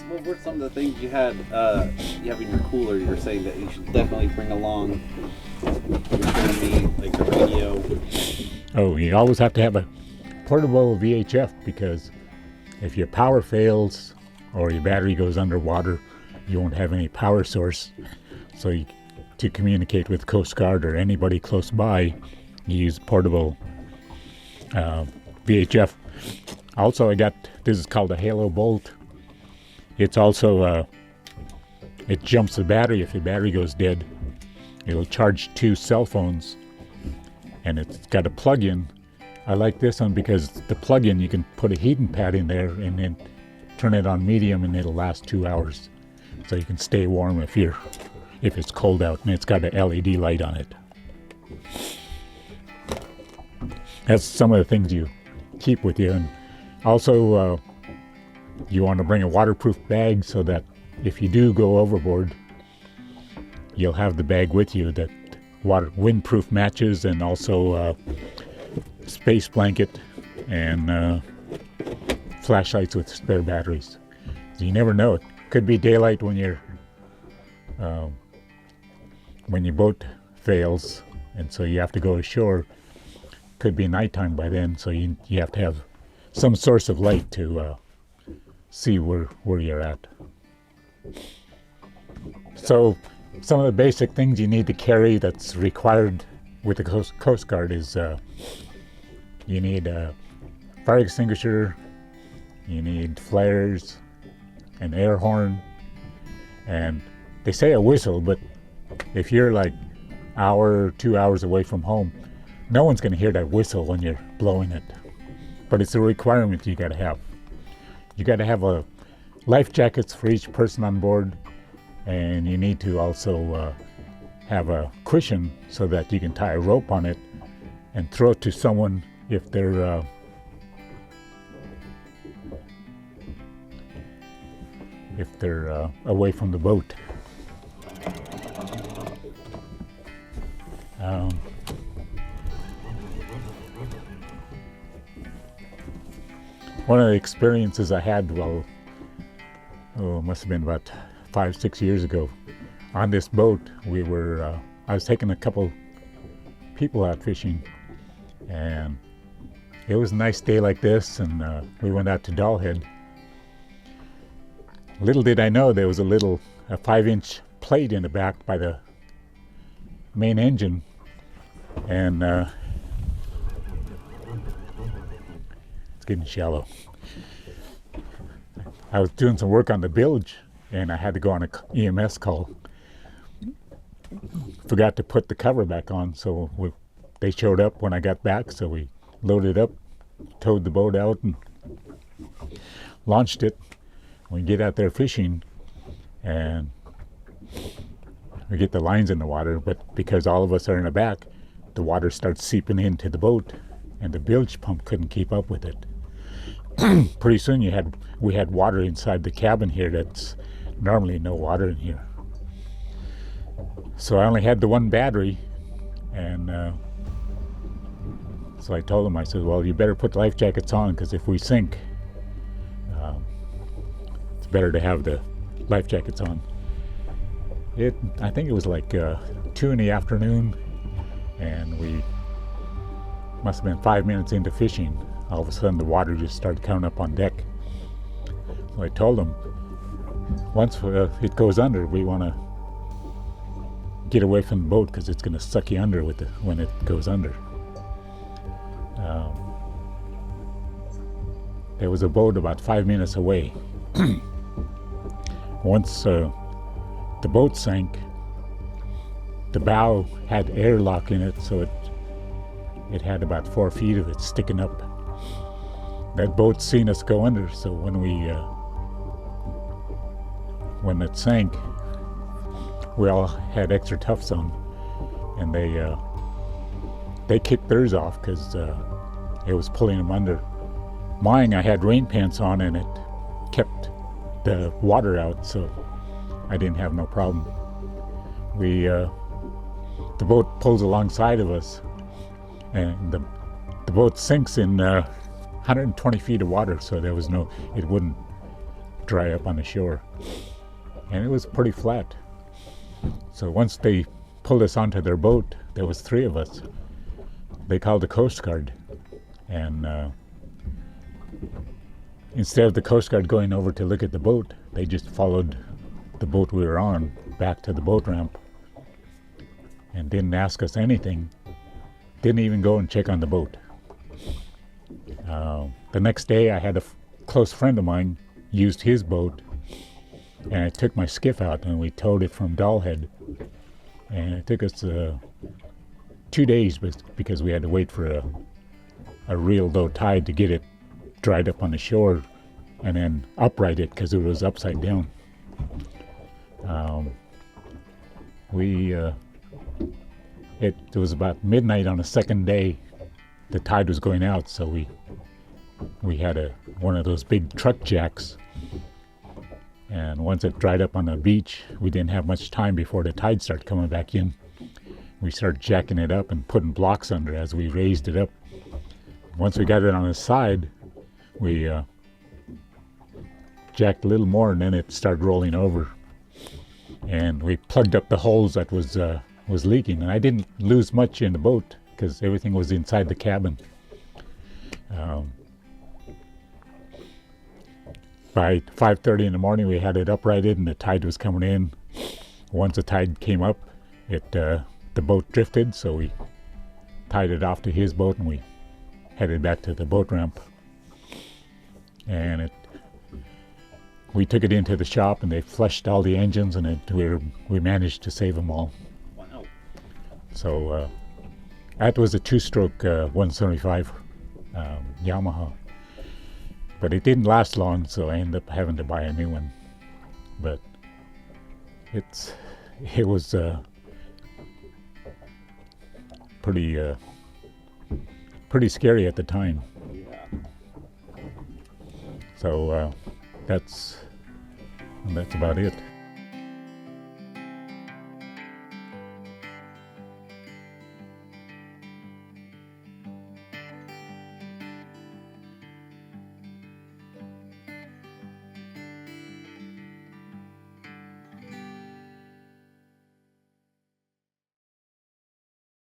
what were some of the things you had you have in your cooler? You were saying that you should definitely bring along. You were telling me like the radio. Oh, you always have to have a portable VHF because if your power fails or your battery goes underwater, you won't have any power source. So to communicate with Coast Guard or anybody close by, you use portable VHF. Also, I got, this is called a Halo Bolt. It's also, it jumps the battery if your battery goes dead. It'll charge 2 cell phones, and it's got a plug-in. I like this one because the plug-in, you can put a heating pad in there and then turn it on medium and it'll last 2 hours. So you can stay warm if it's cold out, and it's got an LED light on it. That's some of the things you keep with you. And also, you want to bring a waterproof bag so that if you do go overboard, you'll have the bag with you that windproof matches, and also space blanket and flashlights with spare batteries. So you never know. It could be daylight when your boat fails, and so you have to go ashore. Could be nighttime by then, so you have to have some source of light to see where you're at. So some of the basic things you need to carry that's required with the Coast Guard is you need a fire extinguisher, you need flares, an air horn, and they say a whistle, but if you're like hour, 2 hours away from home, no one's going to hear that whistle when you're blowing it. But it's a requirement you got to have. You got to have life jackets for each person on board, and you need to also have a cushion so that you can tie a rope on it and throw it to someone if they're away from the boat. One of the experiences I had it must have been about 5-6 years ago. On this boat, I was taking a couple people out fishing, and it was a nice day like this, and we went out to Dollhead. Little did I know there was a 5-inch plate in the back by the main engine, and it's getting shallow. I was doing some work on the bilge, and I had to go on an EMS call. Forgot to put the cover back on, so they showed up when I got back, so we loaded up, towed the boat out, and launched it. We get out there fishing, and we get the lines in the water, but because all of us are in the back, the water starts seeping into the boat, and the bilge pump couldn't keep up with it. Pretty soon we had water inside the cabin here that's normally no water in here. So I only had the one battery, and so I told him, I said, well, you better put life jackets on, because if we sink, it's better to have the life jackets on. I think it was like 2 in the afternoon, and we must have been 5 minutes into fishing. All of a sudden the water just started coming up on deck. So I told him, once it goes under, we want to get away from the boat because it's going to suck you under when it goes under. There was a boat about 5 minutes away. Once the boat sank, the bow had airlock in it, so it had about 4 feet of it sticking up. That boat seen us go under, so when it sank, we all had extra tufts on, and they kicked theirs off because it was pulling them under. Mine, I had rain pants on, and it kept the water out, so I didn't have no problem. The boat pulls alongside of us, and the boat sinks in 120 feet of water, so it dry up on the shore. And it was pretty flat. So once they pulled us onto their boat, there was 3 of us. They called the Coast Guard. And instead of the Coast Guard going over to look at the boat, they just followed the boat we were on back to the boat ramp and didn't ask us anything. Didn't even go and check on the boat. The next day, I had a close friend of mine used his boat, and I took my skiff out and we towed it from Dollhead. And it took us 2 days because we had to wait for a real low tide to get it dried up on the shore and then upright it because it was upside down. It was about midnight on the second day. The tide was going out, so we had one of those big truck jacks. And once it dried up on the beach, we didn't have much time before the tide started coming back in. We started jacking it up and putting blocks under as we raised it up. Once we got it on the side, we jacked a little more, and then it started rolling over. And we plugged up the holes that was leaking. And I didn't lose much in the boat because everything was inside the cabin. By 5:30 in the morning, we had it uprighted, and the tide was coming in. Once the tide came up, the boat drifted, so we tied it off to his boat, and we headed back to the boat ramp. And we took it into the shop, and they flushed all the engines, and we managed to save them all. Wow. So that was a 2-stroke 175 Yamaha. But it didn't last long, so I ended up having to buy a new one. But it was pretty scary at the time. Yeah. So that's about it.